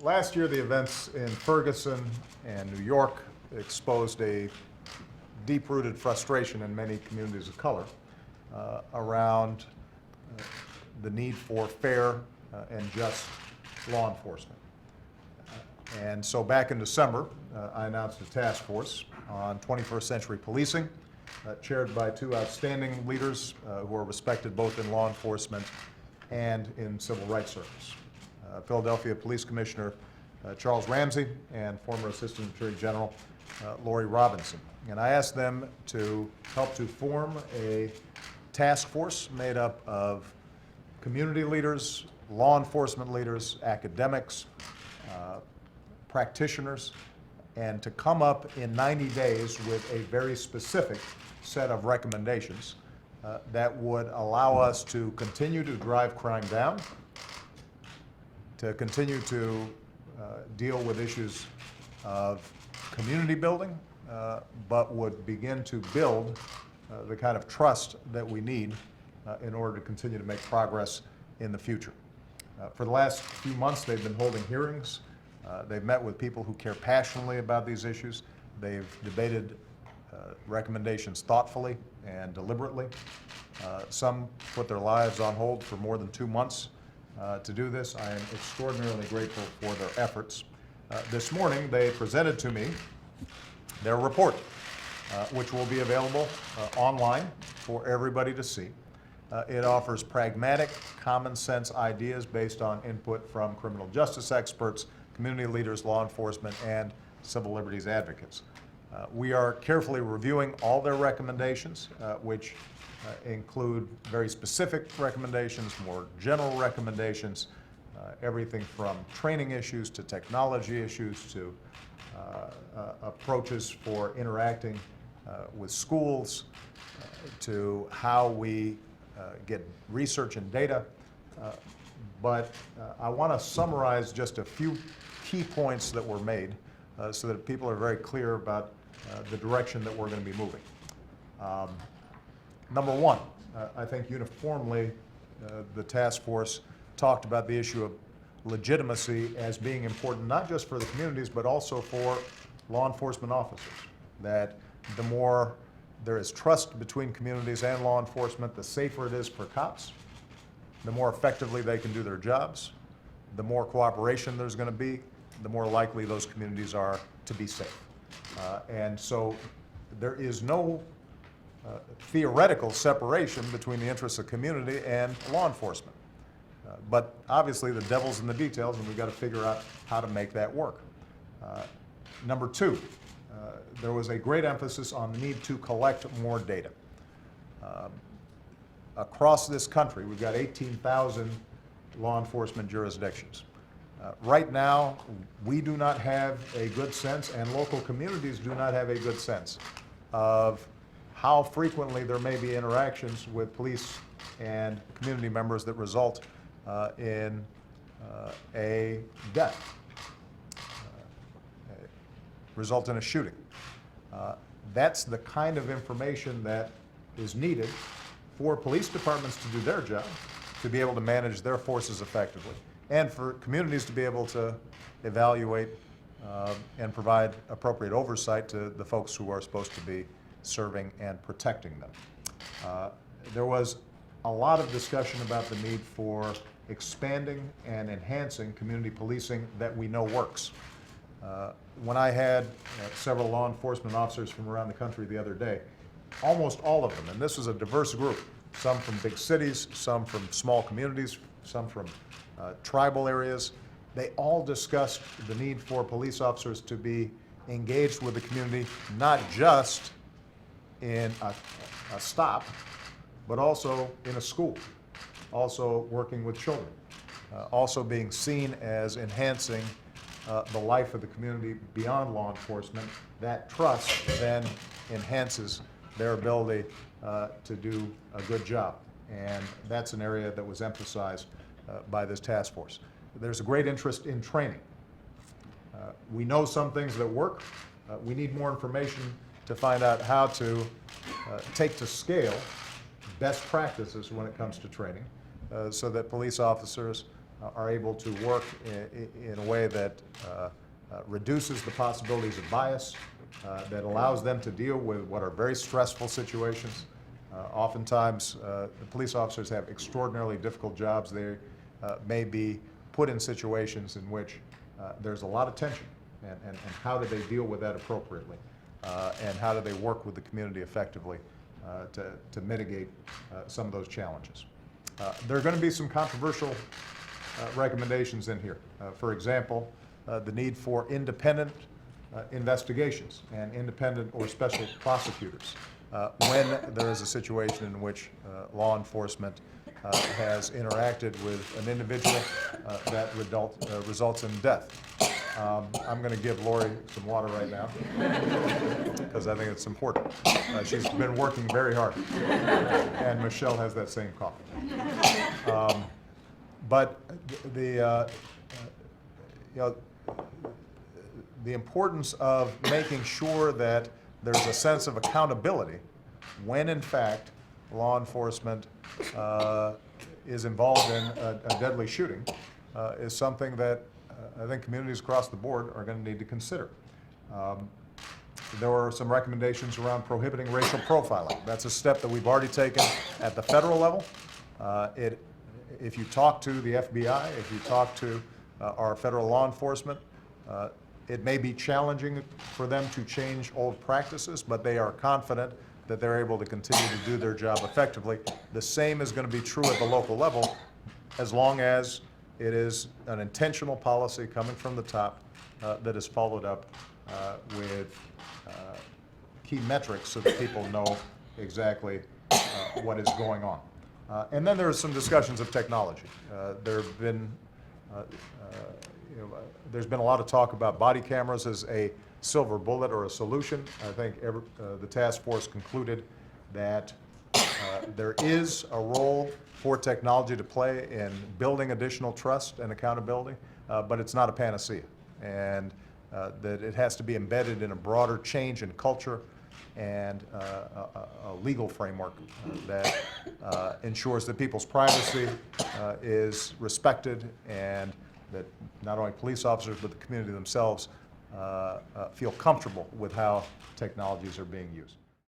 Last year, the events in Ferguson and New York exposed a deep-rooted frustration in many communities of color around the need for fair and just law enforcement. And so back in December, I announced a task force on 21st century policing, chaired by two outstanding leaders who are respected both in law enforcement and in civil rights circles. Philadelphia Police Commissioner Charles Ramsey and former Assistant Attorney General Lori Robinson. And I asked them to help to form a task force made up of community leaders, law enforcement leaders, academics, practitioners, and to come up in 90 days with a very specific set of recommendations that would allow us to continue to drive crime down, to continue to deal with issues of community building, but would begin to build the kind of trust that we need in order to continue to make progress in the future. For the last few months, they've been holding hearings. They've met with people who care passionately about these issues. They've debated recommendations thoughtfully and deliberately. Some put their lives on hold for more than 2 months to do this. I am extraordinarily grateful for their efforts. This morning, they presented to me their report, which will be available online for everybody to see. It offers pragmatic, common sense ideas based on input from criminal justice experts, community leaders, law enforcement, and civil liberties advocates. We are carefully reviewing all their recommendations, which include very specific recommendations, more general recommendations, everything from training issues to technology issues to approaches for interacting with schools, to how we get research and data. But I want to summarize just a few key points that were made so that people are very clear about the direction that we're going to be moving. Number one, I think uniformly the task force talked about the issue of legitimacy as being important not just for the communities but also for law enforcement officers. That the more there is trust between communities and law enforcement, the safer it is for cops, the more effectively they can do their jobs, the more cooperation there's going to be, the more likely those communities are to be safe. And so there is no theoretical separation between the interests of community and law enforcement. But obviously the devil's in the details, and we've got to figure out how to make that work. Number two, there was a great emphasis on the need to collect more data. Across this country, we've got 18,000 law enforcement jurisdictions. Right now, we do not have a good sense, and local communities do not have a good sense of how frequently there may be interactions with police and community members that result in a death, result in a shooting. That's the kind of information that is needed for police departments to do their job, to be able to manage their forces effectively, and for communities to be able to evaluate and provide appropriate oversight to the folks who are supposed to be serving and protecting them. There was a lot of discussion about the need for expanding and enhancing community policing that we know works. When I had several law enforcement officers from around the country the other day, almost all of them, and this was a diverse group, some from big cities, some from small communities, some from tribal areas, they all discussed the need for police officers to be engaged with the community, not just in a stop, but also in a school, also working with children, also being seen as enhancing the life of the community beyond law enforcement. That trust then enhances their ability to do a good job. And that's an area that was emphasized by this task force. There's a great interest in training. We know some things that work. We need more information to find out how to take to scale best practices when it comes to training so that police officers are able to work in a way that reduces the possibilities of bias, that allows them to deal with what are very stressful situations. Oftentimes, the police officers have extraordinarily difficult jobs. They may be put in situations in which there's a lot of tension, and how do they deal with that appropriately? And how do they work with the community effectively to mitigate some of those challenges? There are going to be some controversial recommendations in here. For example, the need for independent investigations and independent or special prosecutors when there is a situation in which law enforcement has interacted with an individual that results in death. I'm going to give Lori some water right now because I think it's important. She's been working very hard, and Michelle has that same cough. But the importance of making sure that there's a sense of accountability when, in fact, law enforcement is involved in a deadly shooting is something that I think communities across the board are going to need to consider. There were some recommendations around prohibiting racial profiling. That's a step that we've already taken at the federal level. If you talk to the FBI, if you talk to our federal law enforcement, it may be challenging for them to change old practices, but they are confident that they're able to continue to do their job effectively. The same is going to be true at the local level, as long as it is an intentional policy coming from the top that is followed up with key metrics so that people know exactly what is going on. And then there are some discussions of technology. There's been a lot of talk about body cameras as a silver bullet or a solution. I think the task force concluded that there is a role for technology to play in building additional trust and accountability, but it's not a panacea, and that it has to be embedded in a broader change in culture and a legal framework that ensures that people's privacy is respected, and that not only police officers but the community themselves feel comfortable with how technologies are being used.